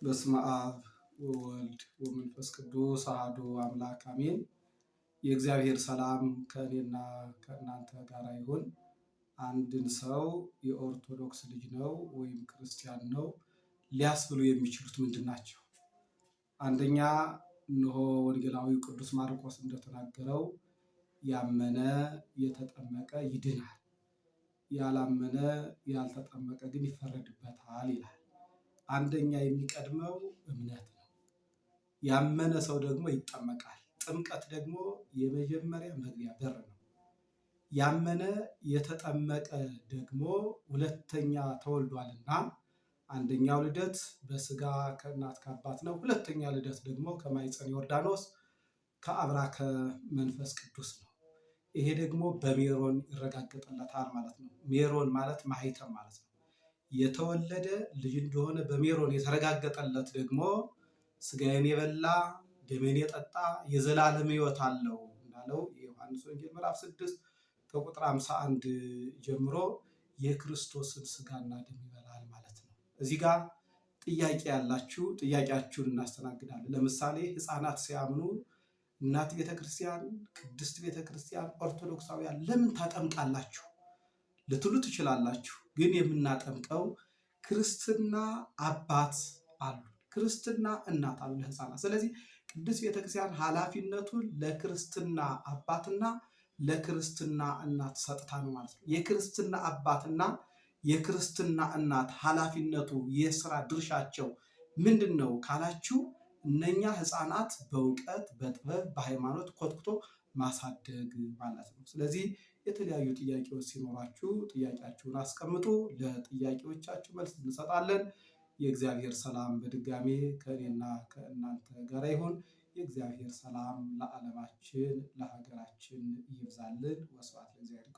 በስመ አብ ወወልድ ወመንፈስ ቅዱስ አሐዱ አምላክ አሜን። የእግዚአብሔር ሰላም ከእኔና ከእናንተ ጋር ይሁን። አንድን ሰው የኦርቶዶክስ ልጅ ነው ወይም ክርስቲያን ነው ሊያስብሉ የሚችሉት ምንድን ናቸው? አንደኛ፣ እነሆ ወንጌላዊ ቅዱስ ማርቆስ እንደተናገረው ያመነ የተጠመቀ ይድናል፣ ያላመነ ያልተጠመቀ ግን ይፈረድበታል ይላል። አንደኛ የሚቀድመው እምነት ነው። ያመነ ሰው ደግሞ ይጠመቃል። ጥምቀት ደግሞ የመጀመሪያ መግቢያ በር ነው። ያመነ የተጠመቀ ደግሞ ሁለተኛ ተወልዷልና አንደኛው ልደት በስጋ ከእናት ከአባት ነው። ሁለተኛ ልደት ደግሞ ከማኅፀነ ዮርዳኖስ ከአብራከ መንፈስ ቅዱስ ነው። ይሄ ደግሞ በሜሮን ይረጋገጥለታል ማለት ነው። ሜሮን ማለት ማኅተም ማለት ነው። የተወለደ ልጅ እንደሆነ በሜሮን የተረጋገጠለት ደግሞ ስጋዬን የበላ ደሜን የጠጣ የዘላለም ሕይወት አለው እንዳለው የዮሐንስ ወንጌል ምዕራፍ 6 ከቁጥር 51 ጀምሮ የክርስቶስን ስጋና ደም ይበላል ማለት ነው። እዚህ ጋር ጥያቄ ያላችሁ ጥያቄያችሁን እናስተናግዳለን። ለምሳሌ ሕፃናት ሲያምኑ እናት ቤተክርስቲያን፣ ቅድስት ቤተክርስቲያን፣ ኦርቶዶክሳውያን ለምን ታጠምቃላችሁ ልትሉ ትችላላችሁ። ግን የምናጠምቀው ክርስትና አባት አሉ፣ ክርስትና እናት አሉ ለሕፃናት። ስለዚህ ቅድስት ቤተክርስቲያን ኃላፊነቱን ለክርስትና አባትና ለክርስትና እናት ሰጥታ ነው ማለት ነው። የክርስትና አባትና የክርስትና እናት ኃላፊነቱ የስራ ድርሻቸው ምንድን ነው ካላችሁ፣ እነኛ ሕፃናት በእውቀት በጥበብ በሃይማኖት ኮትኩቶ ማሳደግ ማለት ነው። ስለዚህ የተለያዩ ጥያቄዎች ሲኖራችሁ ጥያቄያችሁን አስቀምጡ። ለጥያቄዎቻችሁ መልስ እንሰጣለን። የእግዚአብሔር ሰላም በድጋሜ ከእኔና ከእናንተ ጋር ይሁን። የእግዚአብሔር ሰላም ለዓለማችን ለሀገራችን ይብዛልን። ወስብሐት ለእግዚአብሔር።